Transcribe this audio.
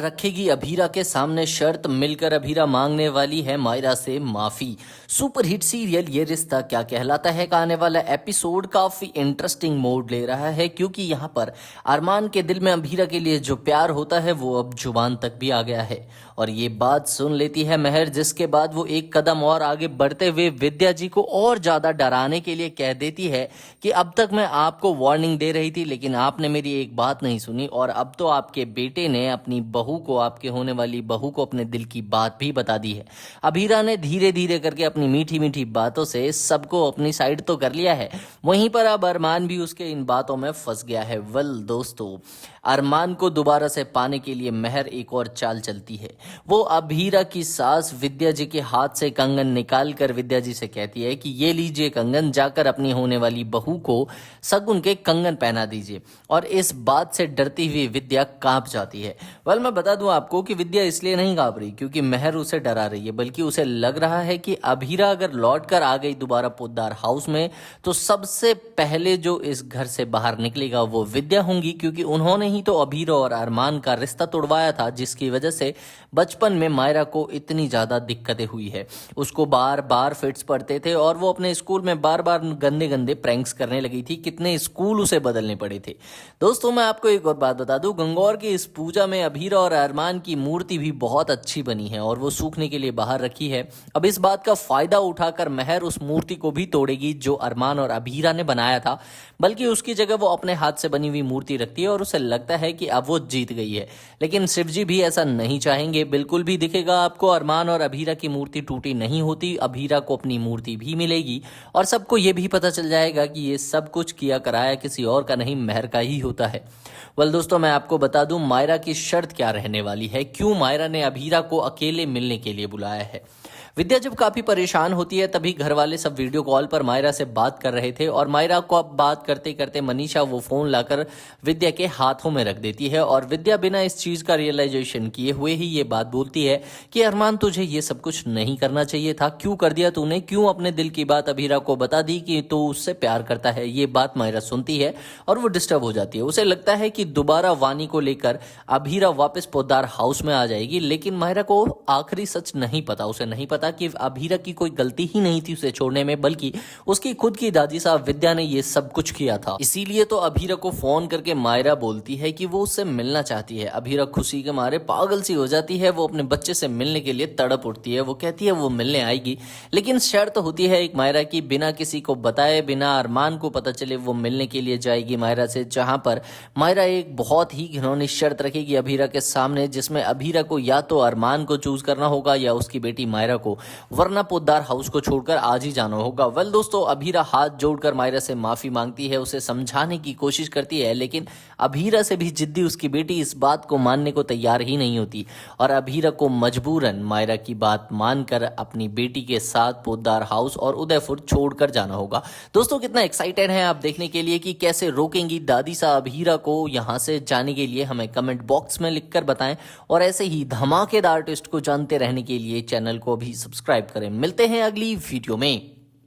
रखेगी अभीरा के सामने शर्त, मिलकर अभीरा मांगने वाली है मायरा से माफी। सुपरहिट सीरियल ये रिश्ता क्या कहलाता है का आने वाला एपिसोड काफी इंटरेस्टिंग मोड ले रहा है, क्योंकि यहाँ पर अरमान के दिल में अभीरा के लिए जो प्यार होता है वो अब जुबान तक भी आ गया है। और ये बात सुन लेती है महर, जिसके बाद वो एक कदम और आगे बढ़ते हुए विद्या जी को और ज्यादा डराने के लिए कह देती है कि अब तक मैं आपको वार्निंग दे रही थी, लेकिन आपने मेरी एक बात नहीं सुनी, और अब तो आपके बेटे ने अपनी बहू को, आपके होने वाली बहू को, अपने दिल की बात भी बता दी है। अभीरा ने धीरे धीरे करके अपनी मीठी मीठी बातों से सबको अपनी साइड तो कर लिया है, वहीं पर अब अरमान भी उसके इन बातों में फंस गया है। वेल दोस्तों, अरमान को दोबारा से पाने के लिए महर एक और चाल चलती है। वो अभीरा की सास विद्या जी के हाथ से कंगन निकाल कर विद्या जी से कहती है कि ये लीजिए कंगन, जाकर अपनी होने वाली बहू को शगुन के कंगन पहना दीजिए। और इस बात से डरती हुई विद्या कांप जाती है। वेल मैं बता दूं आपको कि विद्या इसलिए नहीं कांप रही क्योंकि महर उसे डरा रही है, बल्कि उसे लग रहा है कि अभीरा अगर लौट कर आ गई दोबारा पोद्दार हाउस में तो सबसे पहले जो इस घर से बाहर निकलेगा वो विद्या होंगी, क्योंकि उन्होंने ही तो अभीरा और अरमान का रिश्ता तोड़वाया था, जिसकी वजह से बचपन में मायरा को इतनी ज्यादा दिक्कतें हुई है। उसको बार बार फिट्स पड़ते थे और वो अपने स्कूल में बार बार गंदे गंदे प्रैंक्स करने लगी थी। कितने स्कूल उसे बदलने पड़े थे। दोस्तों मैं आपको एक और बात बता दूं, गंगौर की इस पूजा में अभीरा और अरमान की मूर्ति भी बहुत अच्छी बनी है और वो सूखने के लिए बाहर रखी है। अब इस बात का फायदा उठाकर महर उस मूर्ति को भी तोड़ेगी जो अरमान और अभीरा ने बनाया था, बल्कि उसकी जगह वो अपने हाथ से बनी हुई मूर्ति रखती है और उसे लगता है कि अब वो जीत गई है। लेकिन शिवजी भी ऐसा नहीं चाहेंगे, बिल्कुल भी। दिखेगा आपको अरमान और अभीरा की मूर्ति टूटी नहीं होती, अभीरा को अपनी मूर्ति भी मिलेगी और सबको ये भी पता चल जाएगा कि ये सब कुछ किया कराया किसी और का नहीं, महर का ही होता है। वेल दोस्तों मैं आपको बता दूं मायरा की शर्त क्या रहने वाली है, क्यों मायरा ने अभीरा को अकेले मिलने के लिए बुलाया है। विद्या जब काफी परेशान होती है तभी घर वाले सब वीडियो कॉल पर मायरा से बात कर रहे थे और मायरा को अब बात करते करते मनीषा वो फोन लाकर विद्या के हाथों में रख देती है और विद्या बिना इस चीज का रियलाइजेशन किए हुए ही ये बात बोलती है कि अरमान तुझे ये सब कुछ नहीं करना चाहिए था, क्यों कर दिया तूने, क्यों अपने दिल की बात अभीरा को बता दी कि तू उससे प्यार करता है। ये बात मायरा सुनती है और वो डिस्टर्ब हो जाती है। उसे लगता है कि दोबारा वानी को लेकर अभीरा वापस पोद्दार हाउस में आ जाएगी, लेकिन मायरा को आखिरी सच नहीं पता। उसे नहीं पता कि अभीरा की कोई गलती ही नहीं थी उसे छोड़ने में, बल्कि उसकी खुद की दादी साहब विद्या ने ये सब कुछ किया था। इसीलिए तो अभीरा को फोन करके मायरा बोलती है कि वो उससे मिलना चाहती है। अभीरा खुशी के मारे पागल सी हो जाती है, वो अपने बच्चे से मिलने के लिए तड़प उठती है। वो कहती है वो मिलने आएगी, लेकिन शर्त होती है एक मायरा की, बिना किसी को बताए, बिना अरमान को पता चले वो मिलने के लिए जाएगी मायरा से। जहां पर मायरा एक बहुत ही घिनौनी शर्त रखेगी अभीरा के सामने, जिसमें अभीरा को या तो अरमान को चूज करना होगा या उसकी बेटी मायरा को, वरना पोद्दार हाउस को छोड़कर आज ही जाना होगा। वेल दोस्तों, अभीरा हाथ जोड़कर मायरा से माफी मांगती है, उसे समझाने की कोशिश करती है, लेकिन अभीरा से भी जिद्दी उसकी बेटी इस बात को मानने को तैयार ही नहीं होती और अभीरा को मजबूरन मायरा की बात मानकर अपनी बेटी के साथ पोद्दार हाउस और उदयपुर छोड़कर जाना होगा। दोस्तों कितना एक्साइटेड हैं आप देखने के लिए कि कैसे रोकेंगी दादी सा अभीरा को यहाँ से जाने के लिए, हमें कमेंट बॉक्स में लिखकर बताएं। और ऐसे ही धमाकेदार ट्विस्ट को जानते रहने के लिए चैनल को भी सब्सक्राइब करें। मिलते हैं अगली वीडियो में।